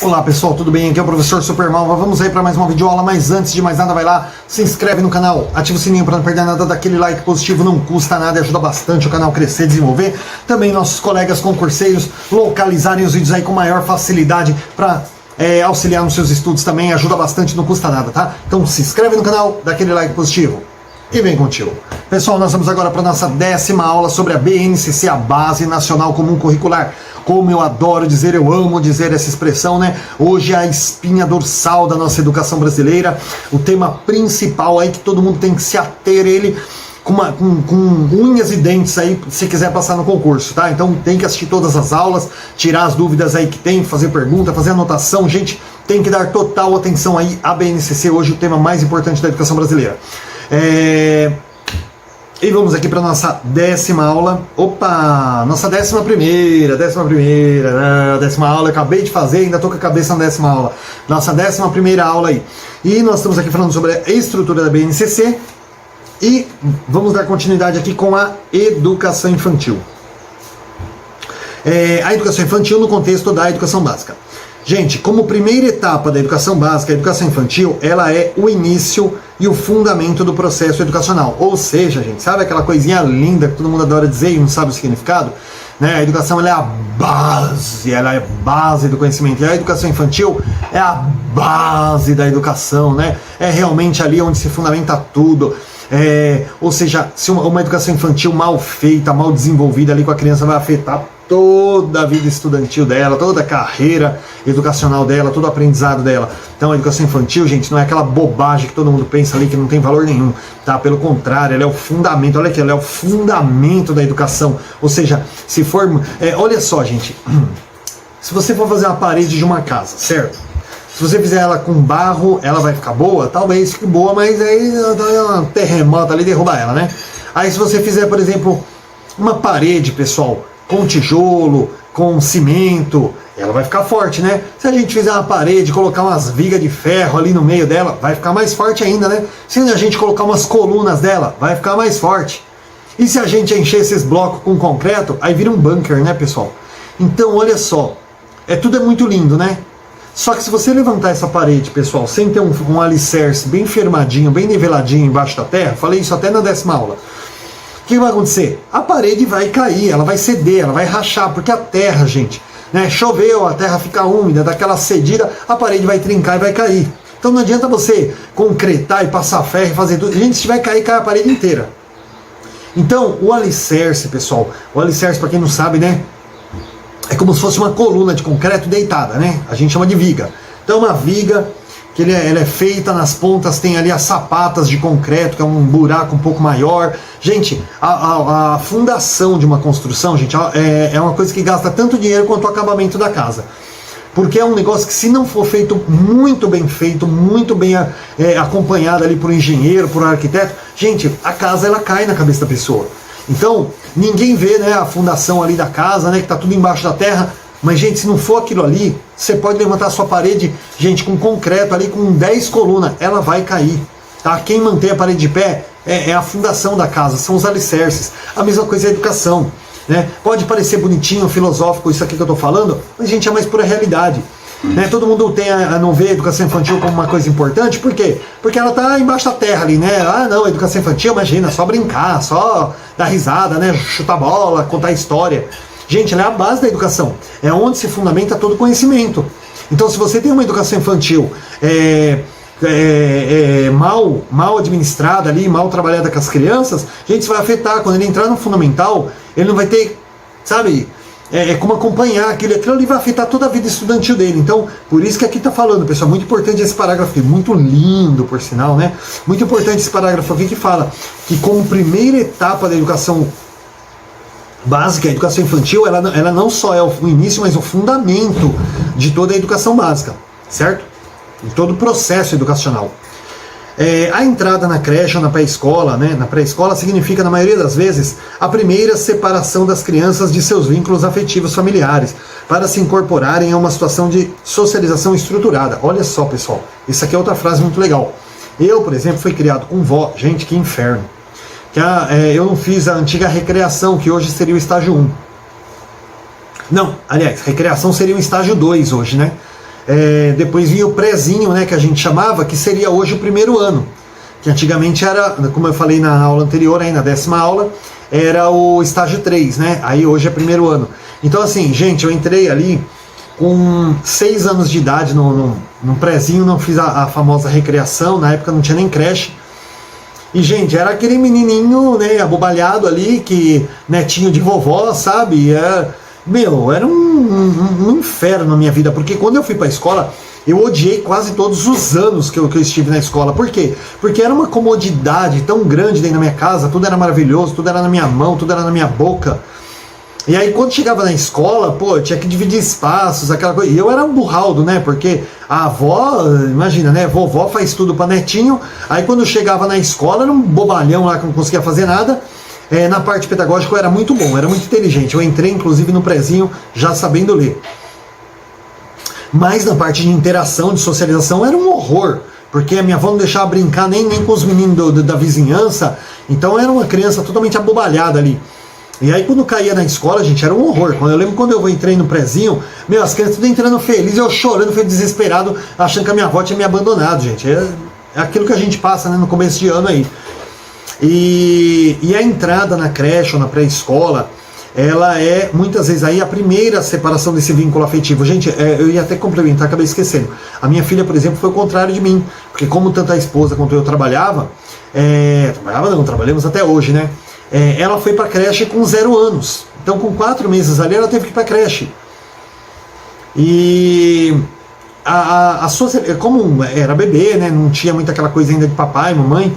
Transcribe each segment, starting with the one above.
Olá pessoal, tudo bem? Aqui é o professor Supermalva. Vamos aí para mais uma videoaula, mas antes de mais nada, vai lá, se inscreve no canal, ativa o sininho para não perder nada, daquele like positivo, não custa nada e ajuda bastante o canal crescer e desenvolver. Também nossos colegas concurseiros localizarem os vídeos aí com maior facilidade para auxiliar nos seus estudos também, ajuda bastante, não custa nada, tá? Então se inscreve no canal, dá aquele like positivo e vem contigo. Pessoal, nós vamos agora para a nossa 10ª aula sobre a BNCC, a Base Nacional Comum Curricular. Como eu adoro dizer, eu amo dizer essa expressão, né? Hoje é a espinha dorsal da nossa educação brasileira, o tema principal aí que todo mundo tem que se ater ele com unhas e dentes aí, se quiser passar no concurso, tá? Então tem que assistir todas as aulas, tirar as dúvidas aí que tem, fazer pergunta, fazer anotação, gente, tem que dar total atenção aí à BNCC, hoje o tema mais importante da educação brasileira. E vamos aqui para nossa 10ª aula. Opa, nossa 11ª aula, eu acabei de fazer, ainda estou com a cabeça na 10ª aula. Nossa 11ª aula aí. E nós estamos aqui falando sobre a estrutura da BNCC e vamos dar continuidade aqui com a educação infantil. A educação infantil no contexto da educação básica. Gente, como primeira etapa da educação básica, a educação infantil, ela é o início e o fundamento do processo educacional. Ou seja, gente, sabe aquela coisinha linda que todo mundo adora dizer e não sabe o significado? Né? A educação ela é a base do conhecimento. E a educação infantil é a base da educação, né? É realmente ali onde se fundamenta tudo. Ou seja, se uma educação infantil mal feita, mal desenvolvida ali com a criança vai afetar toda a vida estudantil dela, toda a carreira educacional dela, todo o aprendizado dela. Então a educação infantil, gente, não é aquela bobagem que todo mundo pensa ali que não tem valor nenhum, tá? Pelo contrário, ela é o fundamento, olha aqui, ela é o fundamento da educação. Ou seja, se for... olha só, gente, se você for fazer uma parede de uma casa, certo? Se você fizer ela com barro, ela vai ficar boa? Talvez fique boa, mas aí um terremoto ali derruba ela, né? Aí se você fizer, por exemplo, uma parede, pessoal, com tijolo, com cimento, ela vai ficar forte, né? Se a gente fizer uma parede, colocar umas vigas de ferro ali no meio dela, vai ficar mais forte ainda, né? Se a gente colocar umas colunas dela, vai ficar mais forte. E se a gente encher esses blocos com concreto, aí vira um bunker, né, pessoal? Então, olha só, tudo é muito lindo, né? Só que se você levantar essa parede, pessoal, sem ter um alicerce bem firmadinho, bem niveladinho embaixo da terra, falei isso até na 10ª aula, o que vai acontecer? A parede vai cair, ela vai ceder, ela vai rachar, porque a terra, gente, né, choveu, a terra fica úmida, daquela cedida, a parede vai trincar e vai cair. Então não adianta você concretar e passar ferro e fazer tudo. Gente, se vai cair, cai a parede inteira. Então, o alicerce, pessoal, o alicerce, para quem não sabe, né, é como se fosse uma coluna de concreto deitada, né? A gente chama de viga. Então uma viga, que ela é feita nas pontas, tem ali as sapatas de concreto, que é um buraco um pouco maior. Gente, a fundação de uma construção, gente, é uma coisa que gasta tanto dinheiro quanto o acabamento da casa. Porque é um negócio que, se não for feito, muito bem acompanhado ali por um engenheiro, por um arquiteto, gente, a casa ela cai na cabeça da pessoa. Então, ninguém vê, né, a fundação ali da casa, né, que está tudo embaixo da terra, mas, gente, se não for aquilo ali, você pode levantar a sua parede, gente, com concreto ali, com 10 colunas, ela vai cair, tá? Quem mantém a parede de pé é a fundação da casa, são os alicerces. A mesma coisa é a educação, né? Pode parecer bonitinho, filosófico isso aqui que eu estou falando, mas, gente, é mais pura realidade. Né? Todo mundo não vê a educação infantil como uma coisa importante, por quê? Porque ela está embaixo da terra ali, né? Ah, não, a educação infantil, imagina, só brincar, só dar risada, né? Chutar bola, contar história. Gente, ela é a base da educação, é onde se fundamenta todo conhecimento. Então, se você tem uma educação infantil mal administrada ali, mal trabalhada com as crianças, gente, isso vai afetar. Quando ele entrar no fundamental, ele não vai ter, sabe... como acompanhar aquilo ali vai afetar toda a vida estudantil dele. Então, por isso que aqui está falando, pessoal, muito importante esse parágrafo aqui, muito lindo, por sinal, né? Muito importante esse parágrafo aqui que fala que, como primeira etapa da educação básica, a educação infantil, ela não só é o início, mas o fundamento de toda a educação básica, certo? De todo o processo educacional. A entrada na creche ou na pré-escola, né? Na pré-escola significa, na maioria das vezes, a primeira separação das crianças de seus vínculos afetivos familiares, para se incorporarem a uma situação de socialização estruturada. Olha só, pessoal, isso aqui é outra frase muito legal. Eu, por exemplo, fui criado com vó, gente, que inferno. Eu não fiz a antiga recreação, que hoje seria o estágio 1. Não, aliás, recreação seria o estágio 2 hoje, né? Depois vinha o prézinho, né, que a gente chamava, que seria hoje o primeiro ano. Que antigamente era, como eu falei na aula anterior, aí na 10ª aula, era o estágio 3, né? Aí hoje é primeiro ano. Então assim, gente, eu entrei ali com 6 anos de idade no prézinho, não fiz a famosa recreação, na época não tinha nem creche. E, gente, era aquele menininho, né, abobalhado ali, que netinho de vovó, sabe? Era um inferno na minha vida, porque quando eu fui pra escola, eu odiei quase todos os anos que eu estive na escola. Por quê? Porque era uma comodidade tão grande dentro da minha casa, tudo era maravilhoso, tudo era na minha mão, tudo era na minha boca. E aí quando chegava na escola, pô, eu tinha que dividir espaços, aquela coisa. E eu era um burraldo, né? Porque a avó, imagina, né? Vovó faz tudo pra netinho. Aí quando eu chegava na escola, era um bobalhão lá que não conseguia fazer nada. Na parte pedagógica eu era muito bom, era muito inteligente. Eu entrei, inclusive, no prézinho já sabendo ler. Mas na parte de interação, de socialização, era um horror. Porque a minha avó não deixava brincar nem com os meninos da vizinhança. Então eu era uma criança totalmente abobalhada ali. E aí quando caía na escola, gente, era um horror. Eu lembro quando eu entrei no prézinho, as crianças tudo entrando felizes, eu chorando, fui desesperado, achando que a minha avó tinha me abandonado, gente. É aquilo que a gente passa, né, no começo de ano aí. E a entrada na creche ou na pré-escola, ela é muitas vezes aí a primeira separação desse vínculo afetivo. Gente, eu ia até complementar, acabei esquecendo. A minha filha, por exemplo, foi o contrário de mim. Porque como tanto a esposa quanto eu trabalhamos até hoje, né? Ela foi para a creche com 0 anos. Então, com 4 meses ali, ela teve que ir para a creche. E como era bebê, né, não tinha muita aquela coisa ainda de papai, mamãe.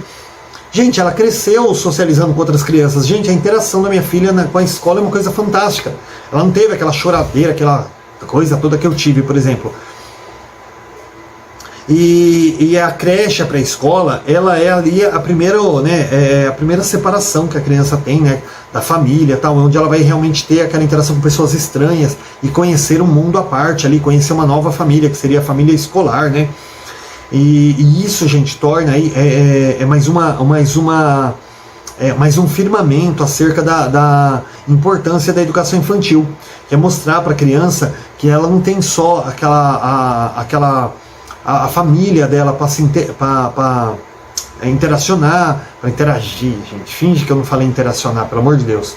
Gente, ela cresceu socializando com outras crianças. Gente, a interação da minha filha com a escola é uma coisa fantástica. Ela não teve aquela choradeira, aquela coisa toda que eu tive, por exemplo. E a creche, a pré-escola, ela é ali a primeira, né, a primeira separação que a criança tem, né, da família, tal, onde ela vai realmente ter aquela interação com pessoas estranhas e conhecer um mundo à parte ali, conhecer uma nova família, que seria a família escolar, né? E isso, gente, torna aí mais um firmamento acerca da importância da educação infantil, que é mostrar para a criança que ela não tem só a família dela para interacionar, para interagir, gente. Finge que eu não falei interacionar, pelo amor de Deus.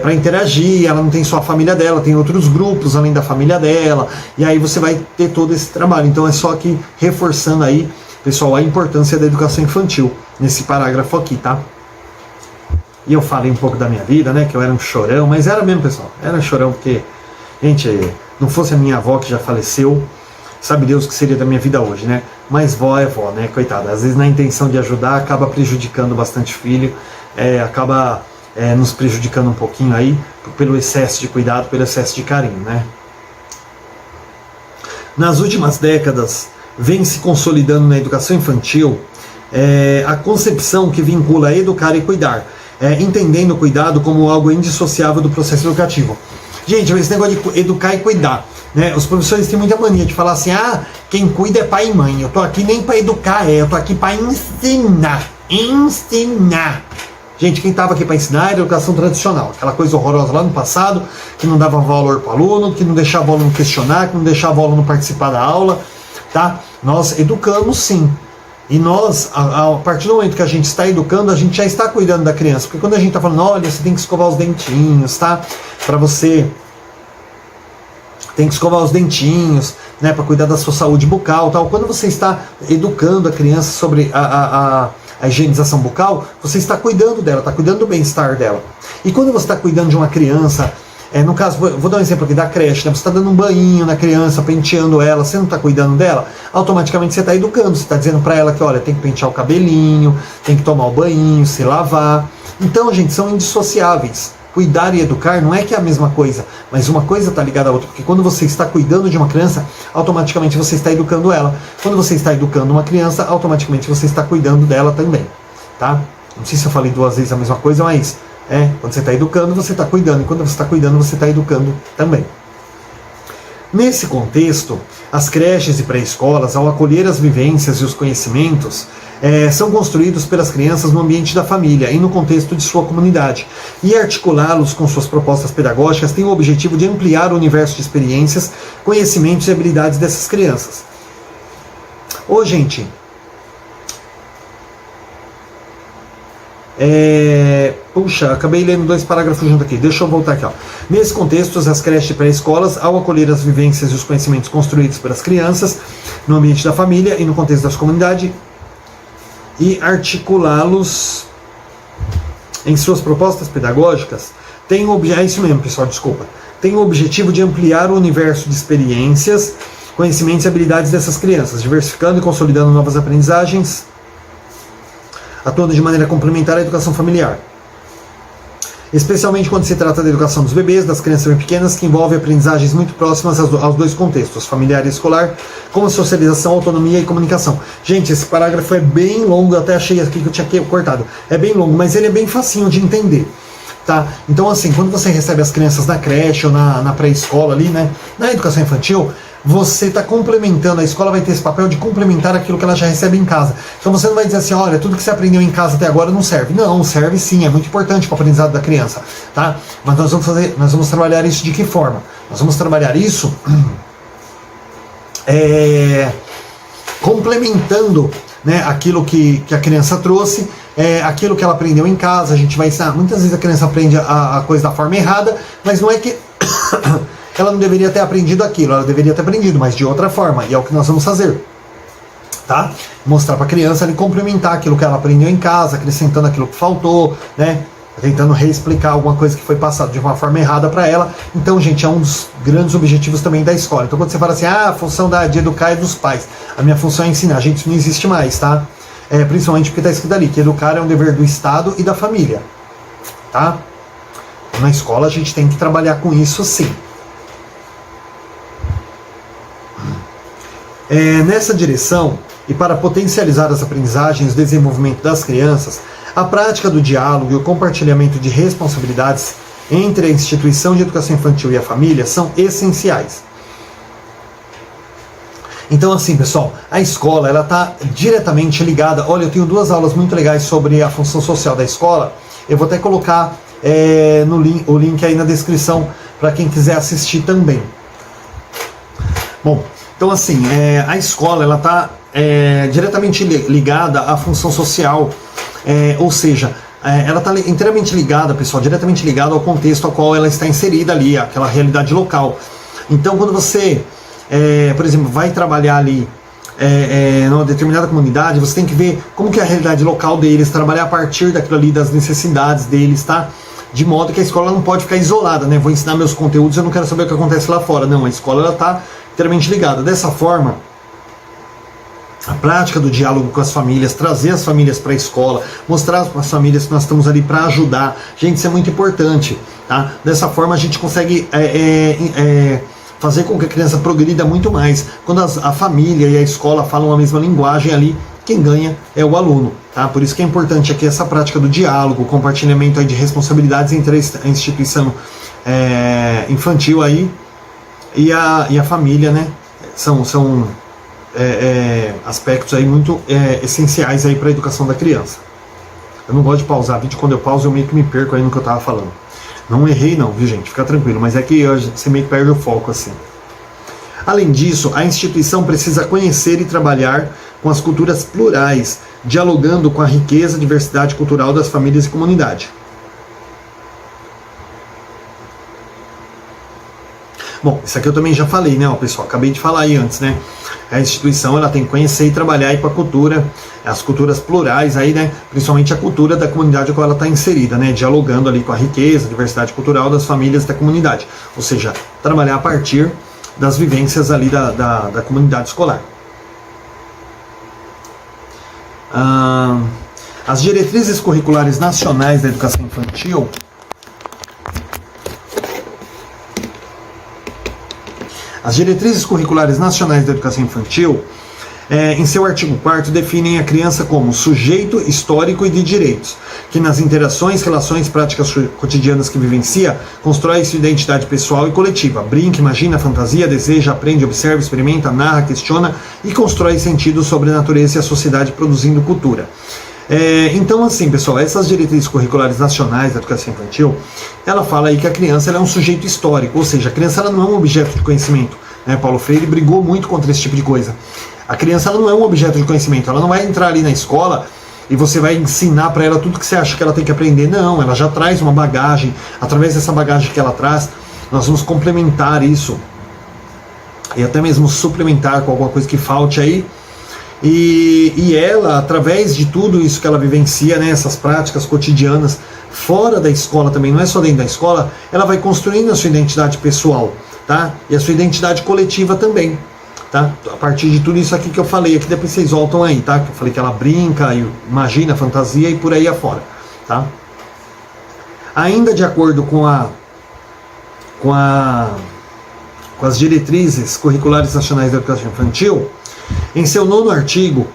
Para interagir, ela não tem só a família dela, tem outros grupos além da família dela, e aí você vai ter todo esse trabalho. Então é só que reforçando aí, pessoal, a importância da educação infantil nesse parágrafo aqui, tá? E eu falei um pouco da minha vida, né, que eu era um chorão, mas era mesmo, pessoal, era um chorão, porque, gente, não fosse a minha avó que já faleceu, sabe Deus o que seria da minha vida hoje, né? Mas vó é vó, né? Coitada. Às vezes na intenção de ajudar acaba prejudicando bastante o filho, acaba nos prejudicando um pouquinho aí pelo excesso de cuidado, pelo excesso de carinho, né? Nas últimas décadas vem se consolidando na educação infantil a concepção que vincula educar e cuidar, entendendo o cuidado como algo indissociável do processo educativo. Gente, esse negócio de educar e cuidar, né? Os professores têm muita mania de falar assim, quem cuida é pai e mãe, eu tô aqui nem para educar, eu tô aqui para ensinar. Gente, quem estava aqui para ensinar era a educação tradicional, aquela coisa horrorosa lá no passado, que não dava valor para o aluno, que não deixava o aluno questionar, que não deixava o aluno participar da aula, tá? Nós educamos sim. E nós, a partir do momento que a gente está educando, a gente já está cuidando da criança. Porque quando a gente está falando, olha, você tem que escovar os dentinhos, tá? Para você tem que escovar os dentinhos, né? Para cuidar da sua saúde bucal, tal. Quando você está educando a criança sobre a higienização bucal, você está cuidando dela, está cuidando do bem-estar dela. E quando você está cuidando de uma criança, no caso, vou dar um exemplo aqui da creche, né? Você está dando um banho na criança, penteando ela, você não está cuidando dela, automaticamente você está educando, você está dizendo para ela que, olha, tem que pentear o cabelinho, tem que tomar o banho, se lavar. Então, gente, são indissociáveis. Cuidar e educar não é que é a mesma coisa, mas uma coisa está ligada à outra, porque quando você está cuidando de uma criança, automaticamente você está educando ela. Quando você está educando uma criança, automaticamente você está cuidando dela também, tá? Não sei se eu falei 2 vezes a mesma coisa, mas quando você está educando, você está cuidando, e quando você está cuidando, você está educando também. Nesse contexto, as creches e pré-escolas, ao acolher as vivências e os conhecimentos são construídos pelas crianças no ambiente da família e no contexto de sua comunidade. E articulá-los com suas propostas pedagógicas tem o objetivo de ampliar o universo de experiências, conhecimentos e habilidades dessas crianças. Ô, gente, puxa, acabei lendo 2 parágrafos junto aqui. Deixa eu voltar aqui. Ó. Nesse contexto, as creches e pré-escolas, ao acolher as vivências e os conhecimentos construídos pelas crianças no ambiente da família e no contexto da sua comunidade, e articulá-los em suas propostas pedagógicas, tem o objetivo, é isso mesmo, pessoal, desculpa, tem o objetivo de ampliar o universo de experiências, conhecimentos e habilidades dessas crianças, diversificando e consolidando novas aprendizagens, atuando de maneira complementar à educação familiar. Especialmente quando se trata da educação dos bebês, das crianças bem pequenas, que envolve aprendizagens muito próximas aos 2 contextos, familiar e escolar, como socialização, autonomia e comunicação. Gente, esse parágrafo é bem longo, eu até achei aqui que eu tinha cortado. É bem longo, mas ele é bem facinho de entender. Tá? Então, assim, quando você recebe as crianças na creche ou na pré-escola ali, né, na educação infantil, você está complementando, a escola vai ter esse papel de complementar aquilo que ela já recebe em casa. Então você não vai dizer assim, olha, tudo que você aprendeu em casa até agora não serve. Não, serve sim, é muito importante para o aprendizado da criança. Tá? Mas nós vamos trabalhar isso de que forma? Nós vamos trabalhar isso complementando, né, aquilo que a criança trouxe, aquilo que ela aprendeu em casa. A gente vai ensinar, muitas vezes a criança aprende a coisa da forma errada, mas não é que ela não deveria ter aprendido aquilo, ela deveria ter aprendido, mas de outra forma, e é o que nós vamos fazer, tá? Mostrar para a criança e complementar aquilo que ela aprendeu em casa, acrescentando aquilo que faltou, né? Tentando reexplicar alguma coisa que foi passada de uma forma errada para ela. Então, gente, é um dos grandes objetivos também da escola. Então, quando você fala assim, a função de educar é dos pais, a minha função é ensinar, gente, isso não existe mais, tá? Principalmente porque está escrito ali que educar é um dever do Estado e da família, tá? Na escola a gente tem que trabalhar com isso sim. Nessa direção, e para potencializar as aprendizagens e o desenvolvimento das crianças, a prática do diálogo e o compartilhamento de responsabilidades entre a instituição de educação infantil e a família são essenciais. Então, assim, pessoal, a escola ela está diretamente ligada. Olha, eu tenho 2 aulas muito legais sobre a função social da escola. Eu vou até colocar o link aí na descrição para quem quiser assistir também. Bom, então assim, a escola ela está diretamente ligada à função social, ou seja, ela está inteiramente ligada, pessoal, diretamente ligada ao contexto ao qual ela está inserida ali, aquela realidade local. Então, quando você, por exemplo, vai trabalhar ali numa determinada comunidade, você tem que ver como que é a realidade local deles, trabalhar a partir daquilo ali, das necessidades deles, tá? De modo que a escola não pode ficar isolada, né? Vou ensinar meus conteúdos, eu não quero saber o que acontece lá fora. Não, a escola ela está inteiramente ligada. Dessa forma, a prática do diálogo com as famílias, trazer as famílias para a escola, mostrar para as famílias que nós estamos ali para ajudar. Gente, isso é muito importante, tá? Dessa forma a gente consegue fazer com que a criança progrida muito mais. Quando a família e a escola falam a mesma linguagem ali, quem ganha é o aluno, tá? Por isso que é importante aqui essa prática do diálogo, o compartilhamento aí de responsabilidades entre a instituição infantil aí e a família, né? São aspectos aí muito essenciais aí para a educação da criança. Eu não gosto de pausar vídeo, quando eu pauso eu meio que me perco aí no que eu estava falando. Não errei não, viu gente? Fica tranquilo, mas é que você meio que perde o foco assim. Além disso, a instituição precisa conhecer e trabalhar com as culturas plurais, dialogando com a riqueza e diversidade cultural das famílias e comunidade. Bom, isso aqui eu também já falei, né, pessoal? Acabei de falar aí antes, né? A instituição ela tem que conhecer e trabalhar aí com a cultura, as culturas plurais aí, né? Principalmente a cultura da comunidade a qual ela está inserida, né? Dialogando ali com a riqueza, a diversidade cultural das famílias da comunidade. Ou seja, trabalhar a partir das vivências ali da comunidade escolar. As diretrizes curriculares nacionais da educação infantil As diretrizes curriculares nacionais da educação infantil, em seu artigo 4º, definem a criança como sujeito histórico e de direitos, que nas interações, relações, práticas cotidianas que vivencia, constrói sua identidade pessoal e coletiva. Brinca, imagina, fantasia, deseja, aprende, observa, experimenta, narra, questiona e constrói sentidos sobre a natureza e a sociedade, produzindo cultura. Então, assim, pessoal, essas diretrizes curriculares nacionais da educação infantil, ela fala aí que a criança ela é um sujeito histórico, ou seja, a criança ela não é um objeto de conhecimento. Paulo Freire brigou muito contra esse tipo de coisa. A criança ela não é um objeto de conhecimento, ela não vai entrar ali na escola e você vai ensinar para ela tudo que você acha que ela tem que aprender. Não, ela já traz uma bagagem. Através dessa bagagem que ela traz, nós vamos complementar isso e até mesmo suplementar com alguma coisa que falte aí. E ela, através de tudo isso que ela vivencia, né, essas práticas cotidianas fora da escola também, não é só dentro da escola, ela vai construindo a sua identidade pessoal, tá? E a sua identidade coletiva também. Tá? A partir de tudo isso aqui que eu falei, aqui depois vocês voltam aí, tá? Que eu falei que ela brinca, imagina, fantasia e por aí afora, tá? Ainda de acordo com as diretrizes curriculares nacionais da educação infantil, em seu 9º artigo,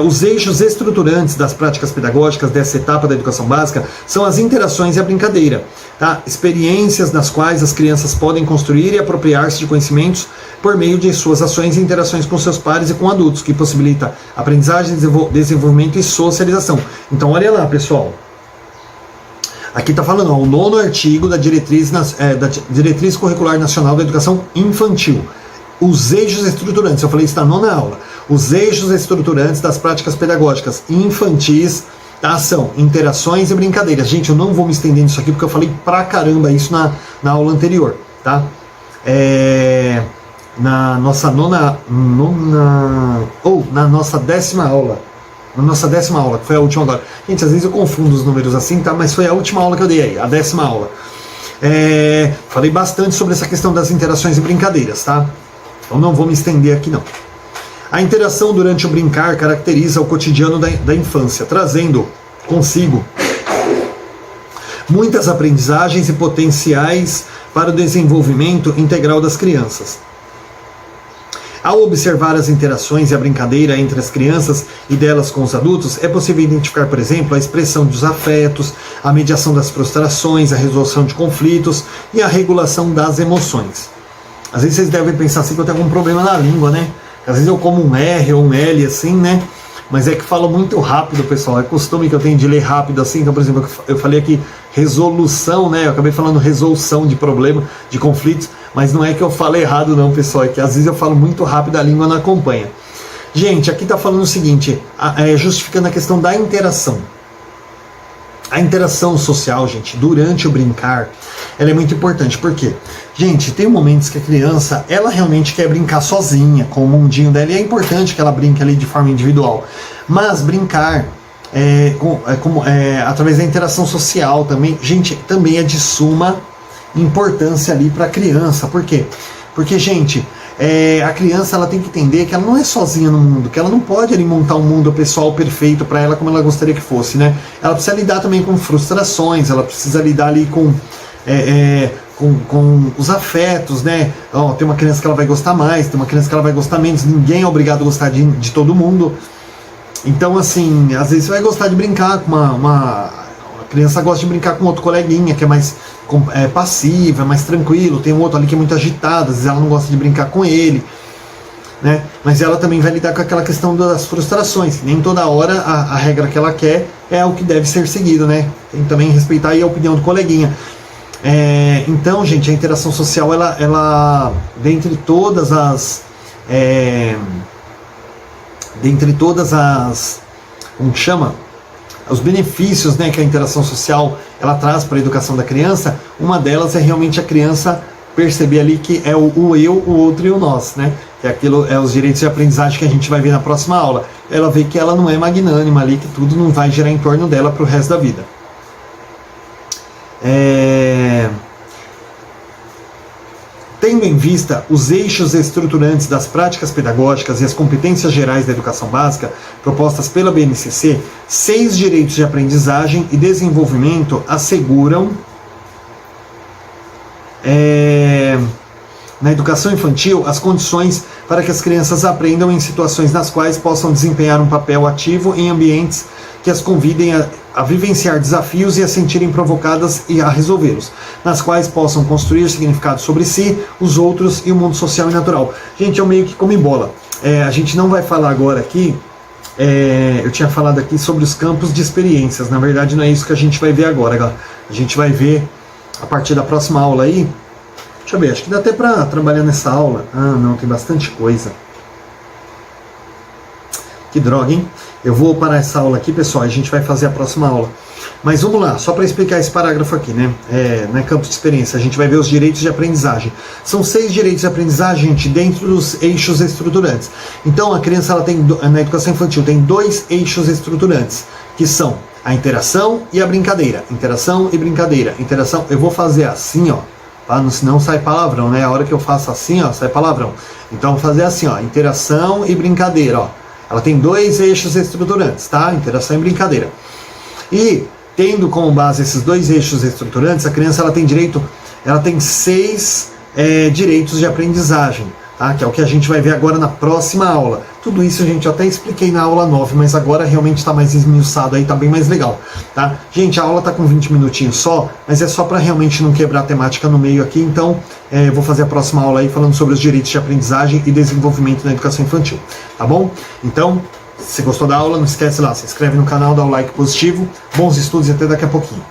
os eixos estruturantes das práticas pedagógicas dessa etapa da educação básica são as interações e a brincadeira, tá? Experiências nas quais as crianças podem construir e apropriar-se de conhecimentos por meio de suas ações e interações com seus pares e com adultos, que possibilita aprendizagem, desenvolvimento e socialização. Então, olha lá, pessoal. Aqui está falando, o 9º artigo da Diretriz Curricular Nacional da Educação Infantil. Os eixos estruturantes, eu falei isso na 9ª aula. Os eixos estruturantes das práticas pedagógicas infantis, tá, são interações e brincadeiras. Gente, eu não vou me estender nisso aqui porque eu falei pra caramba isso na aula anterior, tá? Na nossa na nossa 10ª aula. Na nossa 10ª aula, que foi a última agora. Gente, às vezes eu confundo os números assim, tá? Mas foi a última aula que eu dei aí, a 10ª aula. Falei bastante sobre essa questão das interações e brincadeiras, tá? Então não vou me estender aqui não. A interação durante o brincar caracteriza o cotidiano da infância, trazendo consigo muitas aprendizagens e potenciais para o desenvolvimento integral das crianças. Ao observar as interações e a brincadeira entre as crianças e delas com os adultos, é possível identificar, por exemplo, a expressão dos afetos, a mediação das frustrações, a resolução de conflitos e a regulação das emoções. Às vezes vocês devem pensar assim que eu tenho algum problema na língua, né? Às vezes eu como um R ou um L assim, né? Mas é que falo muito rápido, pessoal. É costume que eu tenho de ler rápido assim. Então, por exemplo, eu falei aqui resolução, né? Eu acabei falando resolução de problema, de conflitos. Mas não é que eu falo errado não, pessoal. É que às vezes eu falo muito rápido, a língua não acompanha. Gente, aqui está falando o seguinte, justificando a questão da interação. A interação social, gente, durante o brincar, ela é muito importante. Por quê? Gente, tem momentos que a criança, ela realmente quer brincar sozinha, com o mundinho dela, e é importante que ela brinque ali de forma individual. Mas brincar através da interação social também, gente, também é de suma importância ali para a criança. Por quê? Porque, gente, a criança ela tem que entender que ela não é sozinha no mundo, que ela não pode ali montar um mundo pessoal perfeito para ela como ela gostaria que fosse, né? Ela precisa lidar também com frustrações, ela precisa lidar ali com os afetos, né? Tem uma criança que ela vai gostar mais, tem uma criança que ela vai gostar menos, ninguém é obrigado a gostar de todo mundo. Então, assim, às vezes você vai gostar de brincar com a criança gosta de brincar com outro coleguinha que é mais passivo, é mais tranquilo, tem um outro ali que é muito agitado, às vezes ela não gosta de brincar com ele, né? Mas ela também vai lidar com aquela questão das frustrações, nem toda hora a regra que ela quer é o que deve ser seguido, né? Tem que também respeitar aí a opinião do coleguinha. Então, gente, a interação social, ela dentre todas as como que chama? Os benefícios, né, que a interação social ela traz para a educação da criança, uma delas é realmente a criança perceber ali que é o eu, o outro e o nós, né? Que aquilo é os direitos de aprendizagem que a gente vai ver na próxima aula. Ela vê que ela não é magnânima ali, que tudo não vai girar em torno dela para o resto da vida. Tendo em vista os eixos estruturantes das práticas pedagógicas e as competências gerais da educação básica propostas pela BNCC, 6 direitos de aprendizagem e desenvolvimento asseguram na educação infantil as condições para que as crianças aprendam em situações nas quais possam desempenhar um papel ativo em ambientes que as convidem a vivenciar desafios e a sentirem provocadas e a resolvê-los, nas quais possam construir significado sobre si, os outros e o mundo social e natural. Gente, eu meio que como em bola. A gente não vai falar agora aqui, eu tinha falado aqui sobre os campos de experiências, na verdade não é isso que a gente vai ver agora. A gente vai ver a partir da próxima aula aí. Deixa eu ver, acho que dá até para trabalhar nessa aula. Ah, não, tem bastante coisa. Que droga, hein? Eu vou parar essa aula aqui, pessoal, a gente vai fazer a próxima aula. Mas vamos lá, só para explicar esse parágrafo aqui, né? Campos de experiência, a gente vai ver os direitos de aprendizagem. São 6 direitos de aprendizagem, gente, dentro dos eixos estruturantes. Então, a criança, ela tem, na educação infantil, tem 2 eixos estruturantes, que são a interação e a brincadeira. Interação e brincadeira. Interação, eu vou fazer assim, ó, senão sai palavrão, né? A hora que eu faço assim, ó, sai palavrão. Então, eu vou fazer assim, ó, interação e brincadeira, ó. Ela tem 2 eixos estruturantes, tá? Interação e brincadeira. E, tendo como base esses 2 eixos estruturantes, a criança ela tem direito, ela tem 6 direitos de aprendizagem, tá? Que é o que a gente vai ver agora na próxima aula. Tudo isso a gente até expliquei na aula 9, mas agora realmente está mais esmiuçado aí, tá bem mais legal, tá? Gente, a aula tá com 20 minutinhos só, mas é só para realmente não quebrar a temática no meio aqui, então eu vou fazer a próxima aula aí falando sobre os direitos de aprendizagem e desenvolvimento na educação infantil, tá bom? Então, se gostou da aula, não esquece lá, se inscreve no canal, dá o like positivo, bons estudos e até daqui a pouquinho.